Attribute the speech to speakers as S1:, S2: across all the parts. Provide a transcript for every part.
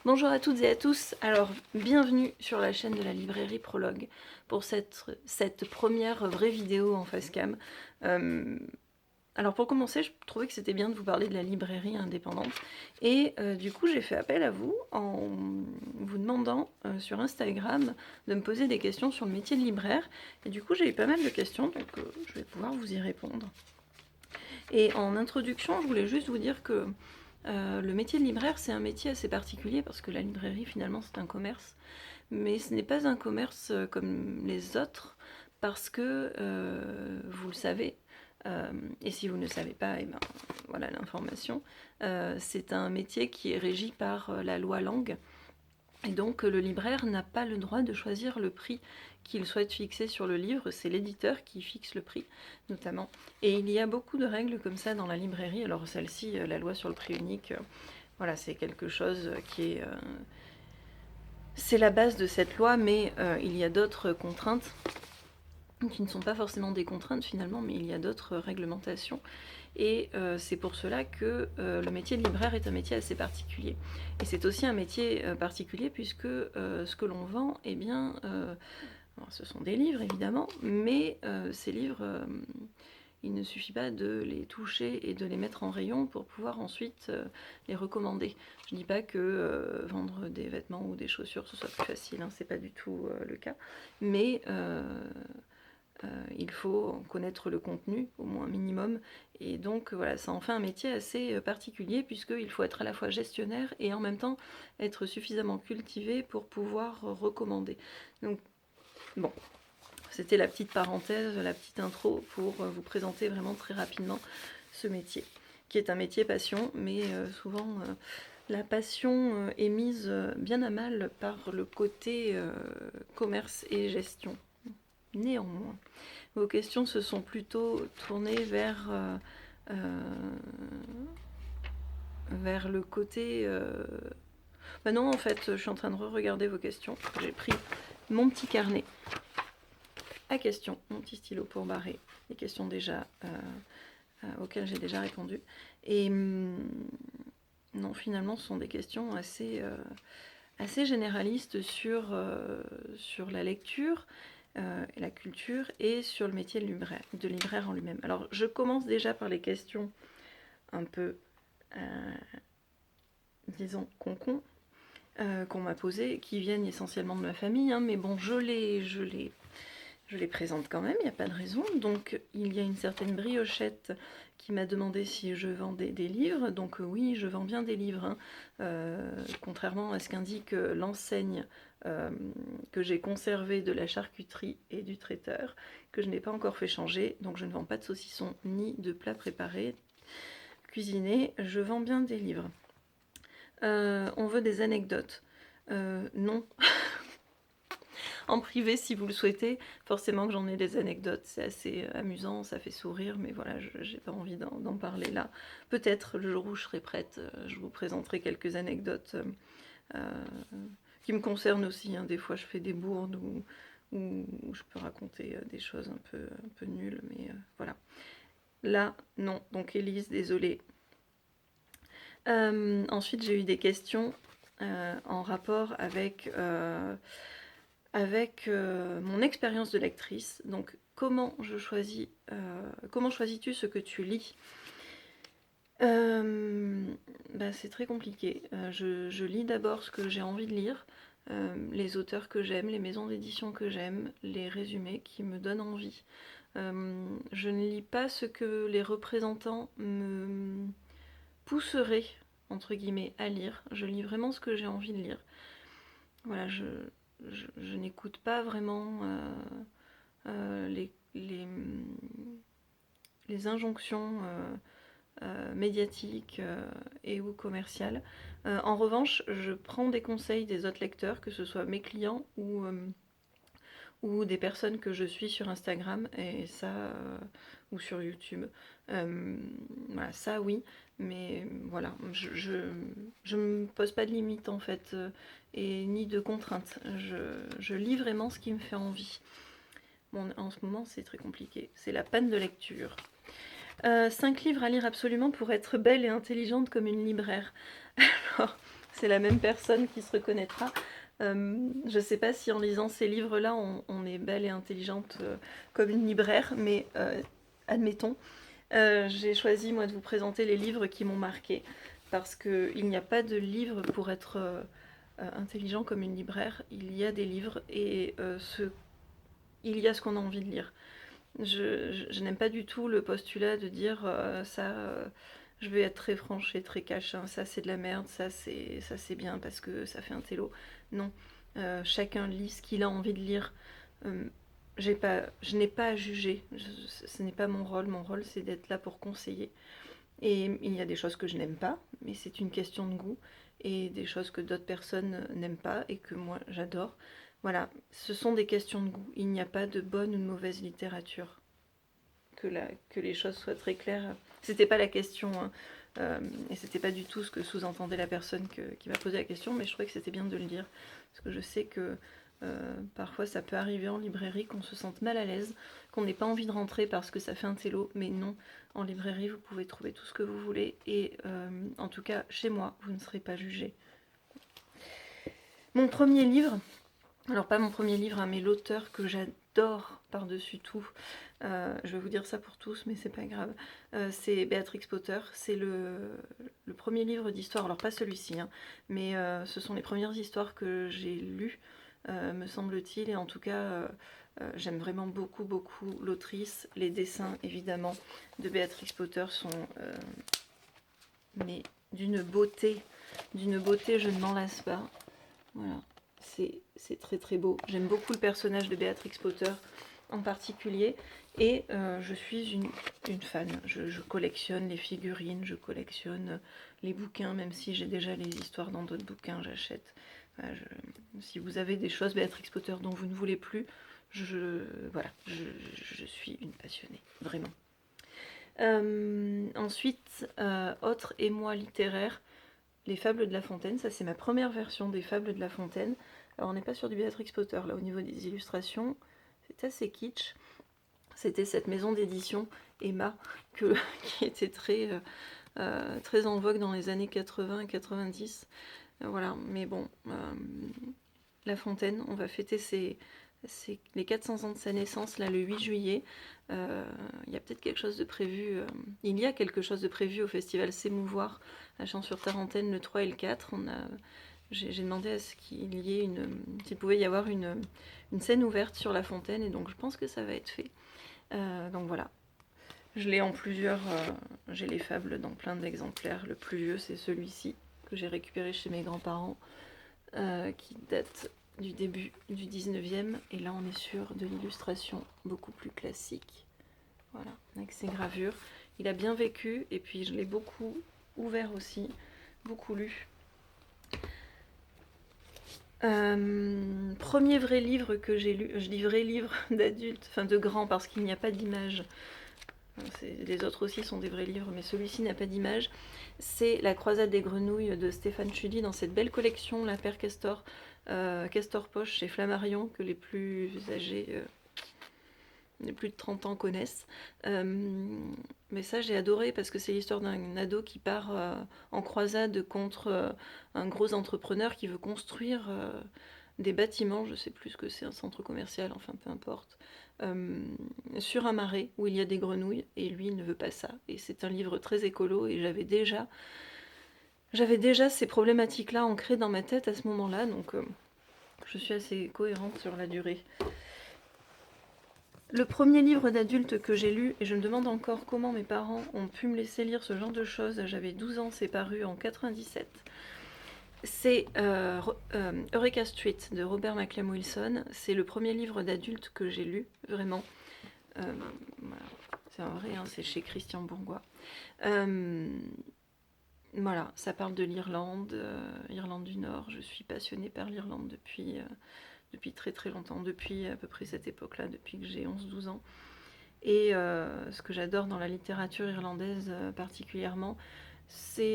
S1: Bonjour à toutes et à tous, alors bienvenue sur la chaîne de la librairie Prologue pour cette première vraie vidéo en facecam. Alors pour commencer, je trouvais que c'était bien de vous parler de la librairie indépendante et du coup j'ai fait appel à vous en vous demandant sur Instagram de me poser des questions sur le métier de libraire et du coup j'ai eu pas mal de questions donc je vais pouvoir vous y répondre. Et en introduction, je voulais juste vous dire que le métier de libraire, c'est un métier assez particulier parce que la librairie, finalement, c'est un commerce. Mais ce n'est pas un commerce comme les autres parce que, vous le savez, et si vous ne le savez pas, et ben, voilà l'information, c'est un métier qui est régi par la loi Langue. Et donc le libraire n'a pas le droit de choisir le prix qu'il souhaite fixer sur le livre, c'est l'éditeur qui fixe le prix notamment. Et il y a beaucoup de règles comme ça dans la librairie, alors celle-ci, la loi sur le prix unique, voilà, c'est quelque chose qui est... c'est la base de cette loi, mais il y a d'autres contraintes qui ne sont pas forcément des contraintes finalement, mais il y a d'autres réglementations. Et c'est pour cela que le métier de libraire est un métier assez particulier. Et c'est aussi un métier particulier puisque ce que l'on vend, eh bien, ce sont des livres évidemment, mais ces livres, il ne suffit pas de les toucher et de les mettre en rayon pour pouvoir ensuite les recommander. Je ne dis pas que vendre des vêtements ou des chaussures ce soit plus facile, hein, c'est pas du tout le cas, mais il faut connaître le contenu, au moins minimum, et donc voilà, ça en fait un métier assez particulier, puisqu'il faut être à la fois gestionnaire et en même temps être suffisamment cultivé pour pouvoir recommander. Donc bon, c'était la petite parenthèse, la petite intro pour vous présenter vraiment très rapidement ce métier, qui est un métier passion, mais souvent la passion est mise bien à mal par le côté commerce et gestion. Néanmoins, vos questions se sont plutôt tournées vers le côté... Bah non, en fait, je suis en train de re-regarder vos questions. J'ai pris mon petit carnet à questions, mon petit stylo pour barrer les questions déjà auxquelles j'ai déjà répondu. Et non, finalement, ce sont des questions assez généralistes sur la lecture, et la culture et sur le métier de libraire en lui-même. Alors je commence déjà par les questions un peu, disons, concon, qu'on m'a posées, qui viennent essentiellement de ma famille, hein, mais bon, je les présente quand même, il n'y a pas de raison. Donc il y a une certaine briochette qui m'a demandé si je vendais des livres. Donc oui, je vends bien des livres, hein. Contrairement à ce qu'indique l'enseigne que j'ai conservée de la charcuterie et du traiteur, que je n'ai pas encore fait changer. Donc je ne vends pas de saucissons ni de plats préparés, cuisinés. Je vends bien des livres. On veut des anecdotes. Non. En privé si vous le souhaitez, forcément que j'en ai des anecdotes, c'est assez amusant, ça fait sourire, mais voilà, j'ai pas envie d'en parler là. Peut-être le jour où je serai prête, je vous présenterai quelques anecdotes qui me concernent aussi, hein. Des fois je fais des bourdes ou je peux raconter des choses un peu nulles, mais voilà. Là, non, donc Élise, désolée. Ensuite j'ai eu des questions en rapport avec mon expérience de lectrice. Donc comment choisis-tu ce que tu lis? C'est très compliqué. Je lis d'abord ce que j'ai envie de lire, les auteurs que j'aime, les maisons d'édition que j'aime, les résumés qui me donnent envie. Je ne lis pas ce que les représentants me pousseraient, entre guillemets, à lire. Je lis vraiment ce que j'ai envie de lire. Voilà, je n'écoute pas vraiment les injonctions médiatiques et ou commerciales. En revanche, je prends des conseils des autres lecteurs, que ce soit mes clients ou des personnes que je suis sur Instagram et ça ou sur YouTube. Voilà, ça oui, mais voilà, je me pose pas de limite en fait et ni de contraintes. Je lis vraiment ce qui me fait envie. Bon, en ce moment c'est très compliqué, c'est la panne de lecture. 5 livres à lire absolument pour être belle et intelligente comme une libraire. Alors, c'est la même personne qui se reconnaîtra. Je sais pas si en lisant ces livres-là, on est belle et intelligente comme une libraire, mais admettons. J'ai choisi, moi, de vous présenter les livres qui m'ont marqué, parce qu'il n'y a pas de livre pour être intelligent comme une libraire. Il y a des livres et il y a ce qu'on a envie de lire. Je n'aime pas du tout le postulat de dire je vais être très franche et très cash, hein, ça c'est de la merde, ça c'est bien parce que ça fait un télo. Non, chacun lit ce qu'il a envie de lire. Euh, je n'ai pas à juger, ce n'est pas mon rôle. Mon rôle c'est d'être là pour conseiller. Et il y a des choses que je n'aime pas, mais c'est une question de goût, et des choses que d'autres personnes n'aiment pas et que moi j'adore. Voilà, ce sont des questions de goût. Il n'y a pas de bonne ou de mauvaise littérature. Que les choses soient très claires. C'était pas la question, hein, et c'était pas du tout ce que sous-entendait la personne qui m'a posé la question, mais je trouvais que c'était bien de le dire, parce que je sais que parfois ça peut arriver en librairie qu'on se sente mal à l'aise, qu'on n'ait pas envie de rentrer parce que ça fait un télo, mais non, en librairie vous pouvez trouver tout ce que vous voulez, et en tout cas chez moi, vous ne serez pas jugé. Mon premier livre, alors pas mon premier livre, hein, mais l'auteur que j'adore par-dessus tout, je vais vous dire ça pour tous, mais c'est pas grave, c'est Béatrix Potter. C'est le premier livre d'histoire, alors pas celui-ci, hein, mais ce sont les premières histoires que j'ai lues, me semble-t-il, et en tout cas, j'aime vraiment beaucoup, beaucoup l'autrice. Les dessins, évidemment, de Béatrix Potter sont mais d'une beauté, je ne m'en lasse pas. Voilà, c'est très très beau. J'aime beaucoup le personnage de Béatrix Potter en particulier, et je suis une fan. Je collectionne les figurines, je collectionne les bouquins, même si j'ai déjà les histoires dans d'autres bouquins, j'achète. Voilà, si vous avez des choses Béatrix Potter dont vous ne voulez plus, voilà, je suis une passionnée, vraiment. Ensuite, autre émoi littéraire, les Fables de La Fontaine. Ça c'est ma première version des Fables de La Fontaine. Alors on n'est pas sur du Béatrix Potter là au niveau des illustrations, c'est assez kitsch. C'était cette maison d'édition Emma qui était très en vogue dans les années 80 et 90. Voilà, mais bon, La Fontaine, on va fêter les 400 ans de sa naissance là le 8 juillet. Il y a peut-être quelque chose de prévu. Il y a quelque chose de prévu au festival S'émouvoir à Champs-sur-Tarentaine le 3 et le 4. J'ai demandé à ce qu'il y ait s'il pouvait y avoir une scène ouverte sur La Fontaine, et donc je pense que ça va être fait. Donc voilà. Je l'ai en plusieurs. J'ai les fables dans plein d'exemplaires. Le plus vieux, c'est celui-ci que j'ai récupéré chez mes grands-parents, qui date du début du 19e, et là on est sur de l'illustration beaucoup plus classique. Voilà, avec ses gravures. Il a bien vécu, et puis je l'ai beaucoup ouvert aussi, beaucoup lu. Premier vrai livre que j'ai lu, je dis vrai livre d'adulte, enfin de grand, parce qu'il n'y a pas d'image. Les autres aussi sont des vrais livres, mais celui-ci n'a pas d'image. C'est La Croisade des Grenouilles de Stéphane Chuli, dans cette belle collection, La Père Castor, Castor Poche chez Flammarion, que les plus âgés, les plus de 30 ans connaissent. Mais ça j'ai adoré, parce que c'est l'histoire d'un ado qui part en croisade contre un gros entrepreneur qui veut construire des bâtiments, je sais plus ce que c'est, un centre commercial, enfin peu importe, sur un marais où il y a des grenouilles, et lui il ne veut pas ça. Et c'est un livre très écolo, et j'avais déjà ces problématiques-là ancrées dans ma tête à ce moment-là, donc je suis assez cohérente sur la durée. Le premier livre d'adulte que j'ai lu, et je me demande encore comment mes parents ont pu me laisser lire ce genre de choses, j'avais 12 ans, c'est paru en 97, c'est Eureka Street de Robert McLean Wilson. C'est le premier livre d'adulte que j'ai lu, vraiment. Voilà. C'est un vrai, hein, c'est chez Christian Bourgois. Voilà, ça parle de l'Irlande, Irlande du Nord. Je suis passionnée par l'Irlande depuis très très longtemps, depuis à peu près cette époque-là, depuis que j'ai 11-12 ans. Et ce que j'adore dans la littérature irlandaise particulièrement,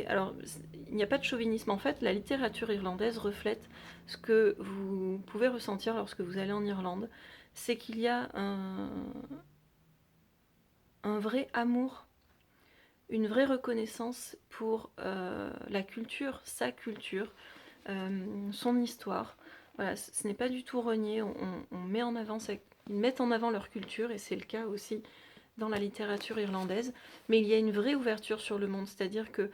S1: alors, il n'y a pas de chauvinisme. En fait, la littérature irlandaise reflète ce que vous pouvez ressentir lorsque vous allez en Irlande. C'est qu'il y a un vrai amour, une vraie reconnaissance pour la culture, sa culture, son histoire. Voilà, ce n'est pas du tout renié, on met en avant ils mettent en avant leur culture, et c'est le cas aussi dans la littérature irlandaise, mais il y a une vraie ouverture sur le monde, c'est-à-dire que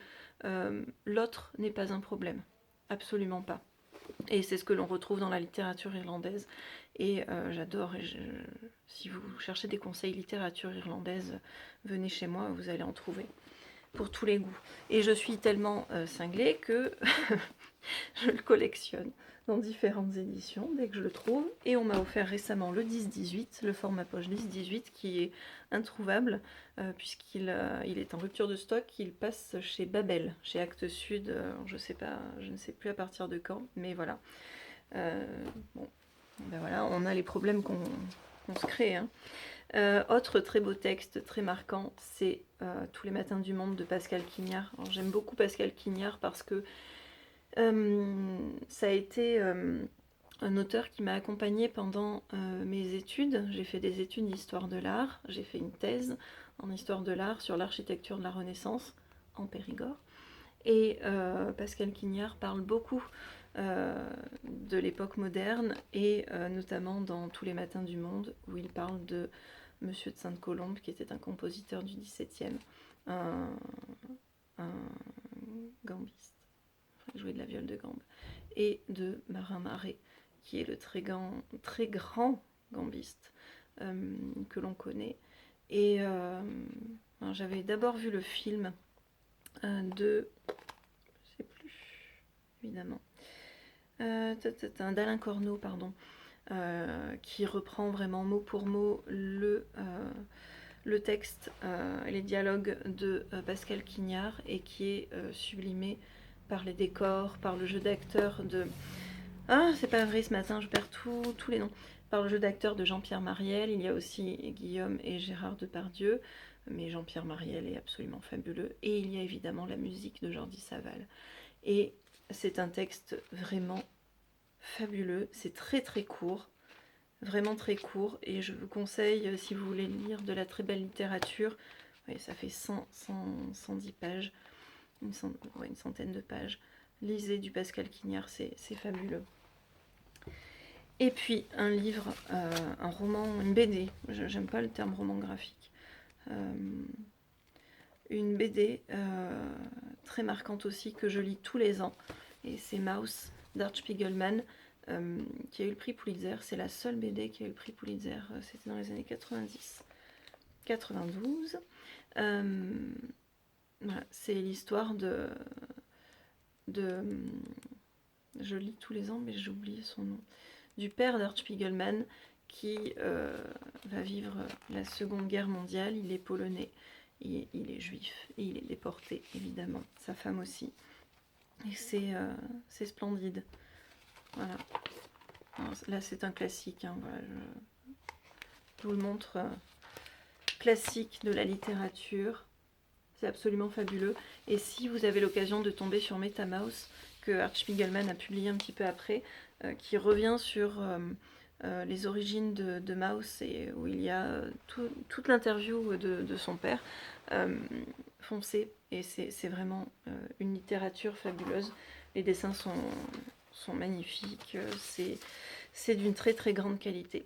S1: l'autre n'est pas un problème, absolument pas. Et c'est ce que l'on retrouve dans la littérature irlandaise, et j'adore, si vous cherchez des conseils littérature irlandaise, venez chez moi, vous allez en trouver pour tous les goûts. Et je suis tellement cinglée que je le collectionne dans différentes éditions dès que je le trouve. Et on m'a offert récemment le 10-18, le format poche 10-18, qui est introuvable puisqu'il est en rupture de stock. Il passe chez Babel, chez Actes Sud, je ne sais plus à partir de quand, mais voilà. Bon, ben voilà, on a les problèmes qu'on se crée, hein. Autre très beau texte, très marquant, c'est Tous les matins du monde de Pascal Quignard. J'aime beaucoup Pascal Quignard parce que ça a été un auteur qui m'a accompagnée pendant mes études. J'ai fait des études d'histoire de l'art, j'ai fait une thèse en histoire de l'art sur l'architecture de la Renaissance en Périgord. Et Pascal Quignard parle beaucoup de l'époque moderne, et notamment dans Tous les matins du monde, où il parle de Monsieur de Sainte-Colombe, qui était un compositeur du XVIIe, un gambiste, il jouait de la viole de gambe, et de Marin Marais, qui est le très grand gambiste que l'on connaît. Et j'avais d'abord vu le film de... je sais plus, évidemment. D'Alain Corneau, pardon, qui reprend vraiment mot pour mot le texte, les dialogues de Pascal Quignard, et qui est sublimé par les décors, par le jeu d'acteurs de... Ah, c'est pas vrai, ce matin, je perds tous les noms. Par le jeu d'acteurs de Jean-Pierre Mariel, il y a aussi Guillaume et Gérard Depardieu, mais Jean-Pierre Mariel est absolument fabuleux. Et il y a évidemment la musique de Jordi Savall. Et c'est un texte vraiment fabuleux, c'est très très court, vraiment très court, et je vous conseille, si vous voulez lire de la très belle littérature, ça fait 110 pages, une centaine de pages, lisez du Pascal Quignard, c'est fabuleux. Et puis un livre, un roman, une BD, j'aime pas le terme roman graphique, une BD très marquante aussi, que je lis tous les ans, et c'est Maus d'Art Spiegelman, qui a eu le prix Pulitzer. C'est la seule BD qui a eu le prix Pulitzer, c'était dans les années 90-92. Voilà, c'est l'histoire de... Je lis tous les ans, mais j'ai oublié son nom. Du père d'Art Spiegelman, qui va vivre la Seconde Guerre mondiale. Il est polonais, il est juif, et il est déporté, évidemment. Sa femme aussi. Et c'est splendide. Voilà. Alors, là, c'est un classique, hein, voilà, je vous le montre. Classique de la littérature. C'est absolument fabuleux. Et si vous avez l'occasion de tomber sur MetaMouse, que Art Spiegelman a publié un petit peu après, qui revient sur les origines de Maus, et où il y a toute l'interview de son père, foncez. Et c'est vraiment une littérature fabuleuse. Les dessins sont magnifiques, c'est d'une très très grande qualité.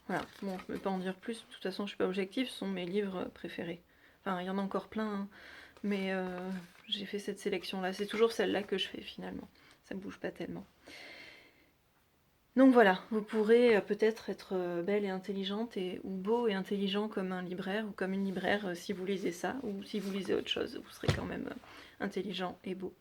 S1: Voilà, bon, je ne peux pas en dire plus, de toute façon je ne suis pas objective, ce sont mes livres préférés. Enfin, il y en a encore plein, hein, mais j'ai fait cette sélection-là. C'est toujours celle-là que je fais finalement. Ça ne bouge pas tellement. Donc voilà, vous pourrez peut-être être belle et intelligente, ou beau et intelligent comme un libraire ou comme une libraire si vous lisez ça, ou si vous lisez autre chose, vous serez quand même intelligent et beau.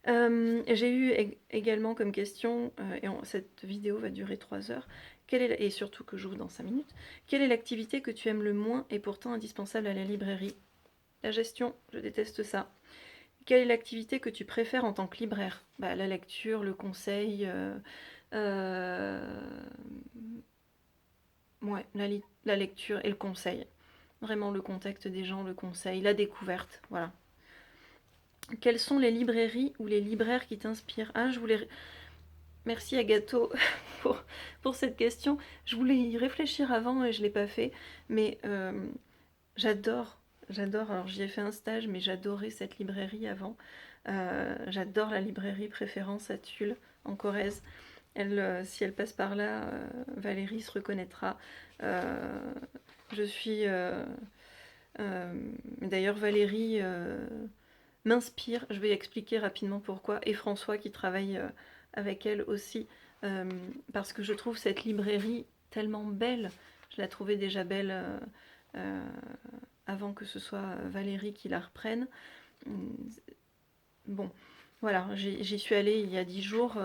S1: J'ai eu également comme question, et cette vidéo va durer 3 heures, et surtout que j'ouvre dans 5 minutes, quelle est l'activité que tu aimes le moins et pourtant indispensable à la librairie? La gestion, je déteste ça. Quelle est l'activité que tu préfères en tant que libraire? La lecture, le conseil, ouais, la lecture et le conseil. Vraiment le contact des gens, le conseil, la découverte, voilà. Quelles sont les librairies ou les libraires qui t'inspirent? Ah, je voulais... Merci Agato pour cette question. Je voulais y réfléchir avant et je ne l'ai pas fait, mais j'adore j'adore, alors j'y ai fait un stage, mais j'adorais cette librairie avant. J'adore la librairie Préférence à Tulle, en Corrèze. Si elle passe par là, Valérie se reconnaîtra. Je suis... D'ailleurs, Valérie m'inspire, je vais expliquer rapidement pourquoi, et François qui travaille avec elle aussi, parce que je trouve cette librairie tellement belle. Je la trouvais déjà belle euh, avant que ce soit Valérie qui la reprenne. Bon, voilà, j'y suis allée il y a 10 jours,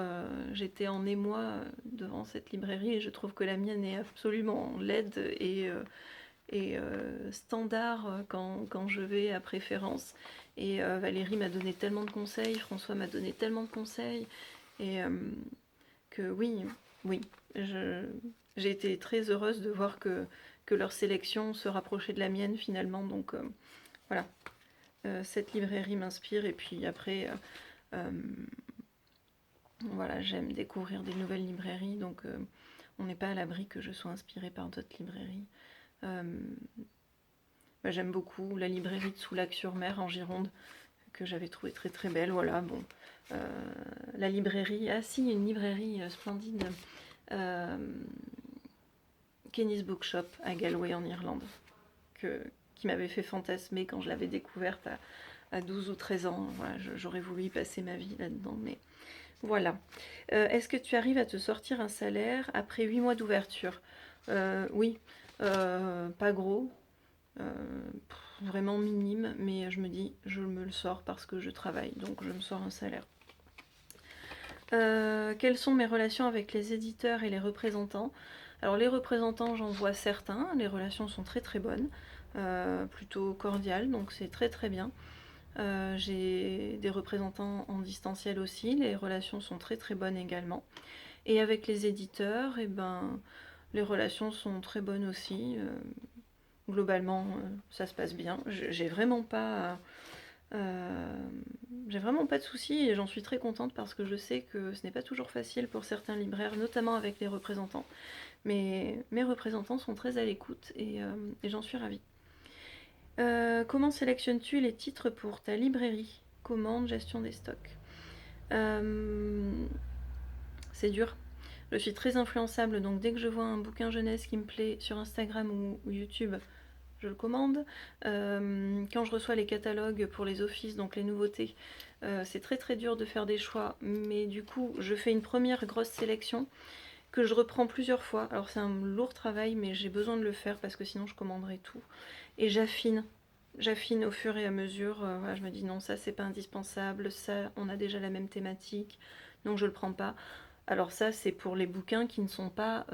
S1: j'étais en émoi devant cette librairie et je trouve que la mienne est absolument laide et standard quand je vais à Préférence. Et Valérie m'a donné tellement de conseils, François m'a donné tellement de conseils, et que oui, oui, j'ai été très heureuse de voir que leur sélection se rapprochait de la mienne finalement. Donc voilà, cette librairie m'inspire, et puis après, voilà, j'aime découvrir des nouvelles librairies, donc on n'est pas à l'abri que je sois inspirée par d'autres librairies. J'aime beaucoup la librairie de Soulac-sur-Mer en Gironde, que j'avais trouvé très très belle. Voilà, bon. La librairie, ah si, une librairie splendide, Kenny's Bookshop à Galway en Irlande, qui m'avait fait fantasmer quand je l'avais découverte à 12 ou 13 ans. Voilà, j'aurais voulu y passer ma vie là-dedans, mais voilà. Est-ce que tu arrives à te sortir un salaire après 8 mois d'ouverture? Oui, pas gros, vraiment minime, mais je me dis, je me le sors parce que je travaille, donc je me sors un salaire. Quelles sont mes relations avec les éditeurs et les représentants? Alors les représentants, j'en vois certains, les relations sont très très bonnes, plutôt cordiales, donc c'est très très bien. J'ai des représentants en distanciel aussi, les relations sont très très bonnes également. Et avec les éditeurs, eh ben, les relations sont très bonnes aussi. Globalement, ça se passe bien. J'ai vraiment pas de soucis, et j'en suis très contente parce que je sais que ce n'est pas toujours facile pour certains libraires, notamment avec les représentants. Mais mes représentants sont très à l'écoute, et j'en suis ravie. Comment sélectionnes-tu les titres pour ta librairie? Commande, gestion des stocks. C'est dur. Je suis très influençable, donc dès que je vois un bouquin jeunesse qui me plaît sur Instagram ou YouTube, je le commande. Quand je reçois les catalogues pour les offices, donc les nouveautés, c'est très très dur de faire des choix, mais du coup je fais une première grosse sélection que je reprends plusieurs fois. Alors c'est un lourd travail, mais j'ai besoin de le faire parce que sinon je commanderai tout. Et j'affine au fur et à mesure. Voilà, je me dis non, ça c'est pas indispensable, ça on a déjà la même thématique, donc je le prends pas. Alors ça c'est pour les bouquins qui ne sont pas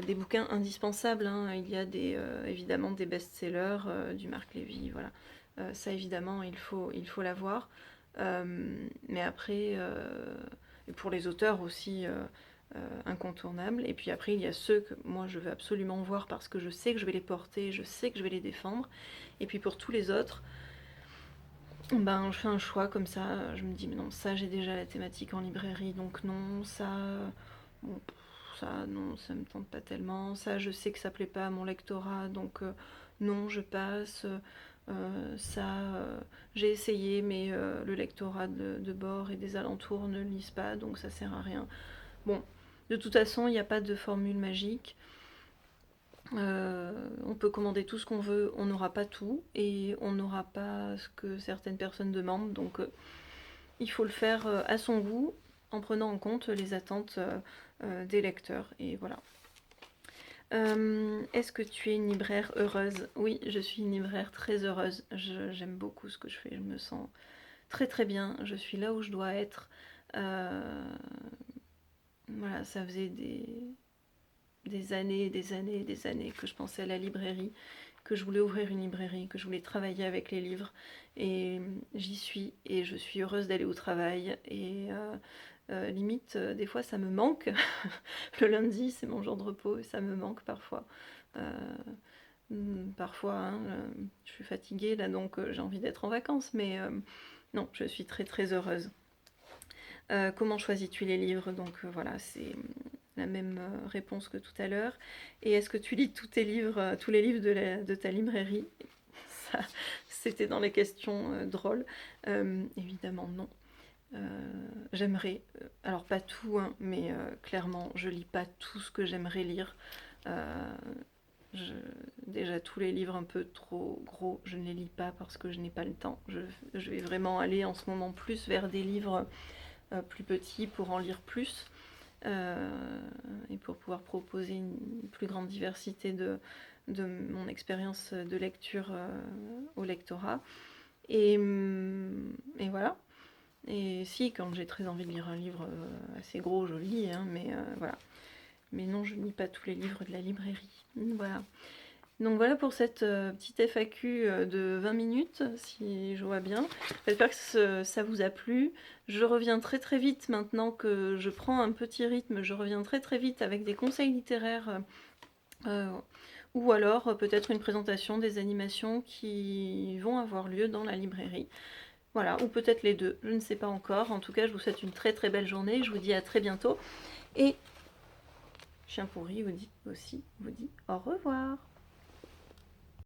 S1: des bouquins indispensables, hein. Il y a évidemment des best-sellers du Marc Lévy, voilà. Ça évidemment il faut l'avoir. Mais après, et pour les auteurs aussi incontournables. Et puis après il y a ceux que moi je veux absolument voir parce que je sais que je vais les porter, je sais que je vais les défendre. Et puis pour tous les autres, ben je fais un choix comme ça. Je me dis mais non, ça j'ai déjà la thématique en librairie, donc non, ça... Bon, ça, non, ça me tente pas tellement. Ça, je sais que ça plaît pas à mon lectorat, donc non, je passe. Ça, j'ai essayé, mais le lectorat de bord et des alentours ne le lisent pas, donc ça sert à rien. Bon, de toute façon, il n'y a pas de formule magique. On peut commander tout ce qu'on veut, on n'aura pas tout, et on n'aura pas ce que certaines personnes demandent, donc il faut le faire à son goût, en prenant en compte les attentes des lecteurs, et voilà. Est-ce que tu es une libraire heureuse? Oui, je suis une libraire très heureuse. J'aime beaucoup ce que je fais. Je me sens très très bien. Je suis là où je dois être. Voilà, ça faisait des années, des années, des années que je pensais à la librairie, que je voulais ouvrir une librairie, que je voulais travailler avec les livres. Et j'y suis, et je suis heureuse d'aller au travail. Et limite, des fois, ça me manque. Le lundi, c'est mon jour de repos, et ça me manque parfois. Parfois, hein, je suis fatiguée là, donc j'ai envie d'être en vacances, mais non, je suis très très heureuse. Comment choisis-tu les livres? Donc voilà, c'est la même réponse que tout à l'heure. Et est-ce que tu lis tous tes livres, tous les livres de ta librairie? c'était dans les questions drôles. Évidemment non. J'aimerais, alors pas tout, hein, mais clairement je lis pas tout ce que j'aimerais lire. Déjà tous les livres un peu trop gros, je ne les lis pas parce que je n'ai pas le temps. Je vais vraiment aller en ce moment plus vers des livres plus petits pour en lire plus et pour pouvoir proposer une plus grande diversité de mon expérience de lecture au lectorat. Et voilà. Et si, quand j'ai très envie de lire un livre assez gros, je lis, hein, mais voilà. Mais non, je ne lis pas tous les livres de la librairie. Voilà. Donc voilà pour cette petite FAQ de 20 minutes, si je vois bien. J'espère que ça vous a plu. Je reviens très très vite maintenant que je prends un petit rythme. Je reviens très très vite avec des conseils littéraires ou alors peut-être une présentation des animations qui vont avoir lieu dans la librairie. Voilà, ou peut-être les deux, je ne sais pas encore. En tout cas, je vous souhaite une très très belle journée. Je vous dis à très bientôt. Et Chien pourri vous dit aussi, vous dit au revoir.